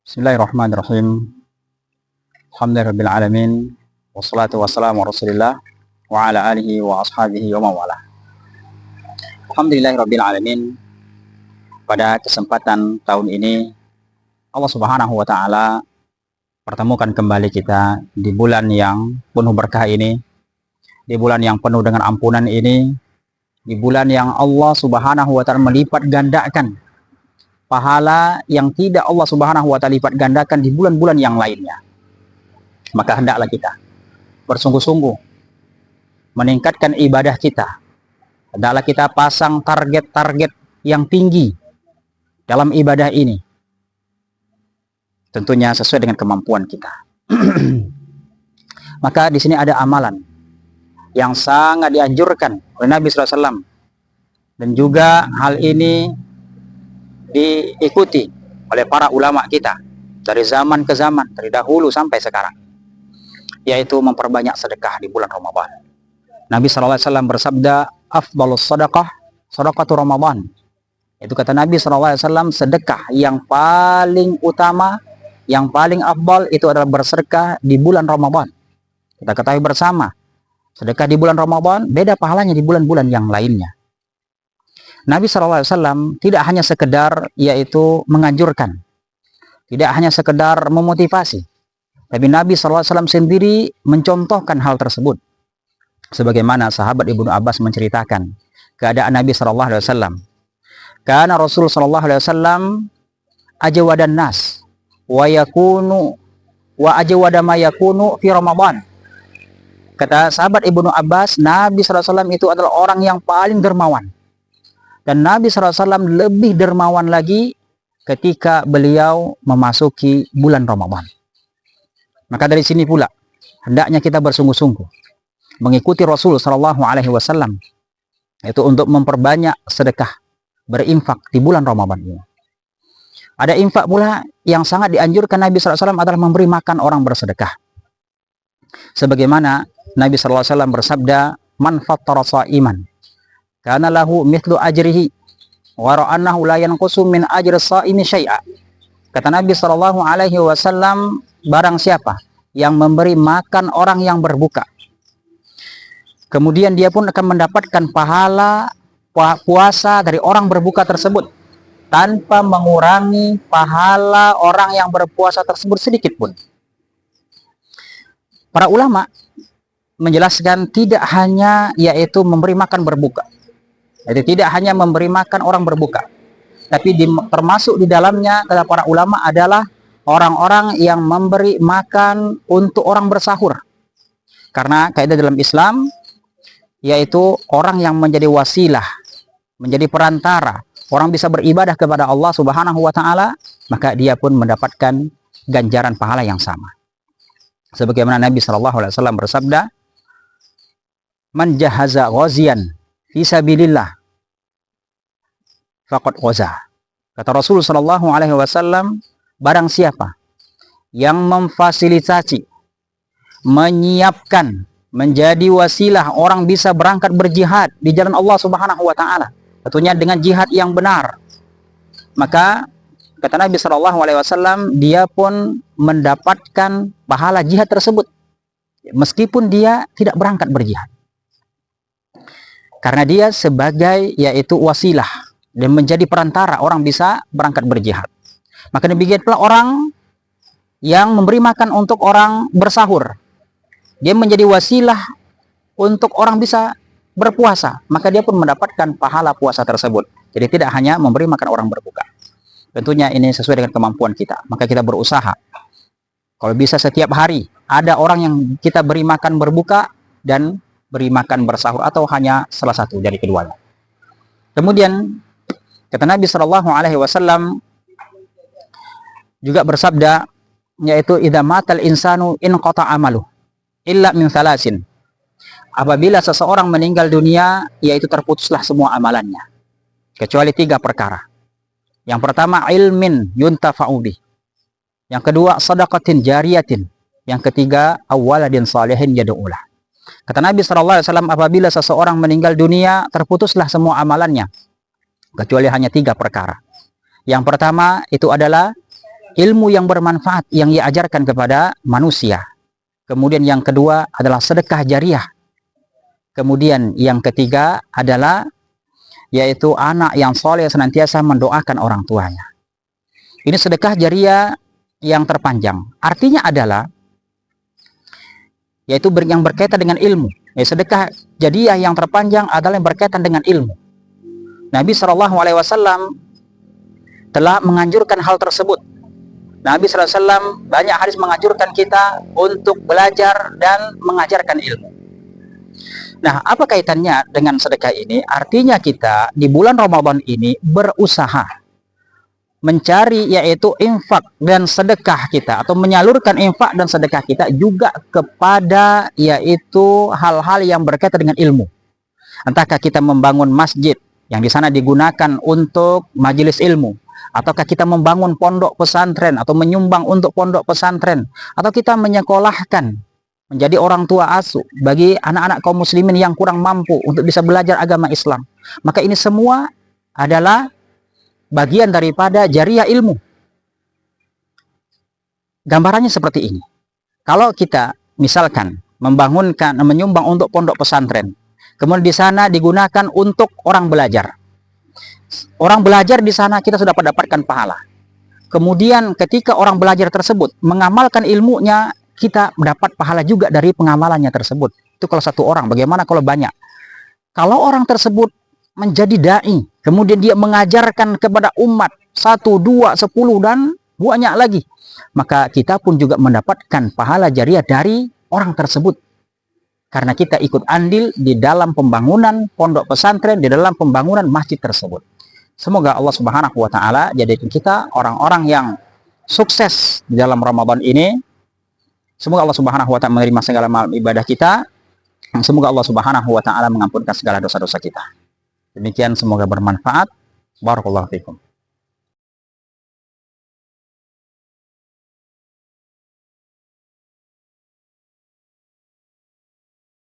Bismillahirrahmanirrahim. Alhamdulillahirabbil alamin. Wassalatu wassalamu ala Rasulillah wa ala alihi wa ashabihi wa mawala. Alhamdulillahirabbil alamin. Pada kesempatan tahun ini Allah Subhanahu wa taala pertemukan kembali kita di bulan yang penuh berkah ini, di bulan yang penuh dengan ampunan ini, di bulan yang Allah Subhanahu wa taala melipat gandakan pahala yang tidak Allah Subhanahu wa taala lipat gandakan di bulan-bulan yang lainnya. Maka hendaklah kita bersungguh-sungguh meningkatkan ibadah kita. Hendaklah kita pasang target-target yang tinggi dalam ibadah ini. Tentunya sesuai dengan kemampuan kita. Maka di sini ada amalan yang sangat dianjurkan oleh Nabi SAW, dan juga hal ini diikuti oleh para ulama kita dari zaman ke zaman, dari dahulu sampai sekarang, yaitu memperbanyak sedekah di bulan Ramadan. Nabi SAW bersabda, afdalus sadaqah sadaqatu Ramadan. Itu kata Nabi SAW, sedekah yang paling utama, yang paling afdal itu adalah bersedekah di bulan Ramadan. Kita ketahui bersama, sedekah di bulan Ramadan beda pahalanya di bulan-bulan yang lainnya. Nabi SAW tidak hanya sekedar yaitu menganjurkan, tidak hanya sekedar memotivasi, tapi Nabi SAW sendiri mencontohkan hal tersebut. Sebagaimana sahabat Ibnu Abbas menceritakan keadaan Nabi SAW. Karena Rasul SAW ajwadan nas wa yakunu wa ajwada ma yakunu fi Ramadan. Kata sahabat Ibnu Abbas, Nabi SAW itu adalah orang yang paling dermawan. Dan Nabi SAW lebih dermawan lagi ketika beliau memasuki bulan Ramadan. Maka dari sini pula hendaknya kita bersungguh-sungguh mengikuti Rasul SAW, yaitu untuk memperbanyak sedekah, berinfak di bulan Ramadan ini. Ada infak pula yang sangat dianjurkan Nabi SAW adalah memberi makan orang bersedekah. Sebagaimana Nabi SAW bersabda, man fattara sha'iman kana lahu mithlu ajrihi wa ra'annahu la yanqusu min ajri shaimi syai'a. Kata Nabi SAW, barang siapa yang memberi makan orang yang berbuka, kemudian dia pun akan mendapatkan pahala puasa dari orang berbuka tersebut tanpa mengurangi pahala orang yang berpuasa tersebut sedikit pun. Para ulama menjelaskan tidak hanya yaitu memberi makan berbuka, jadi tidak hanya memberi makan orang berbuka, tapi termasuk di dalamnya kata para ulama adalah orang-orang yang memberi makan untuk orang bersahur. Karena kaidah dalam Islam yaitu orang yang menjadi wasilah, menjadi perantara, orang bisa beribadah kepada Allah Subhanahu wa taala, maka dia pun mendapatkan ganjaran pahala yang sama. Sebagaimana Nabi SAW bersabda, man jahaza ghazian fi sabilillah faqad ghaza. Kata Rasul SAW, barang siapa yang memfasilitasi, menyiapkan, menjadi wasilah orang bisa berangkat berjihad di jalan Allah Subhanahu wa taala, tentunya dengan jihad yang benar, maka kata Nabi SAW, dia pun mendapatkan pahala jihad tersebut meskipun dia tidak berangkat berjihad, karena dia sebagai yaitu wasilah dan menjadi perantara orang bisa berangkat berjihad. Maka demikian pula orang yang memberi makan untuk orang bersahur, dia menjadi wasilah untuk orang bisa berpuasa, maka dia pun mendapatkan pahala puasa tersebut. Jadi tidak hanya memberi makan orang berbuka. Tentunya ini sesuai dengan kemampuan kita, maka kita berusaha. Kalau bisa setiap hari ada orang yang kita beri makan berbuka dan beri makan bersahur, atau hanya salah satu dari keduanya. Kemudian kata Nabi SAW juga bersabda, yaitu idza matal insanu inqata amalu illa min thalasin. Apabila seseorang meninggal dunia, yaitu terputuslah semua amalannya kecuali 3 perkara. Yang pertama, ilmin yuntafa'u bih. Yang kedua, sadaqatin jariyatin. Yang ketiga, awwaladin salihin yad'ulah. Kata Nabi SAW, apabila seseorang meninggal dunia, terputuslah semua amalannya kecuali hanya 3 perkara. Yang pertama itu adalah ilmu yang bermanfaat yang ia ajarkan kepada manusia. Kemudian yang kedua adalah sedekah jariah. Kemudian yang ketiga adalah yaitu anak yang soleh senantiasa mendoakan orang tuanya. Ini sedekah jariah yang terpanjang. Artinya adalah yaitu yang berkaitan dengan ilmu. Sedekah jariah yang terpanjang adalah yang berkaitan dengan ilmu. Nabi SAW telah menganjurkan hal tersebut. Nabi SAW banyak hadis menganjurkan kita untuk belajar dan mengajarkan ilmu. Nah, apa kaitannya dengan sedekah ini? Artinya kita di bulan Ramadan ini berusaha mencari yaitu infak dan sedekah kita, atau menyalurkan infak dan sedekah kita juga kepada yaitu hal-hal yang berkaitan dengan ilmu. Entahkah kita membangun masjid yang di sana digunakan untuk majelis ilmu, ataukah kita membangun pondok pesantren atau menyumbang untuk pondok pesantren, atau kita menyekolahkan menjadi orang tua asuh bagi anak-anak kaum muslimin yang kurang mampu untuk bisa belajar agama Islam. Maka ini semua adalah bagian daripada jariah ilmu. Gambarannya seperti ini. Kalau kita misalkan menyumbang untuk pondok pesantren, kemudian di sana digunakan untuk orang belajar. Orang belajar di sana kita sudah mendapatkan pahala. Kemudian ketika orang belajar tersebut mengamalkan ilmunya, kita mendapat pahala juga dari pengamalannya tersebut. Itu kalau satu orang. Bagaimana kalau banyak? Kalau orang tersebut menjadi dai, kemudian dia mengajarkan kepada umat 1, 2, 10 dan banyak lagi, maka kita pun juga mendapatkan pahala jariah dari orang tersebut. Karena kita ikut andil di dalam pembangunan pondok pesantren, di dalam pembangunan masjid tersebut. Semoga Allah Subhanahu wa taala jadikan kita orang-orang yang sukses di dalam Ramadan ini. Semoga Allah Subhanahu wa taala menerima segala ibadah kita. Semoga Allah Subhanahu wa taala mengampunkan segala dosa-dosa kita. Demikian, semoga bermanfaat. Barakallahu fikum.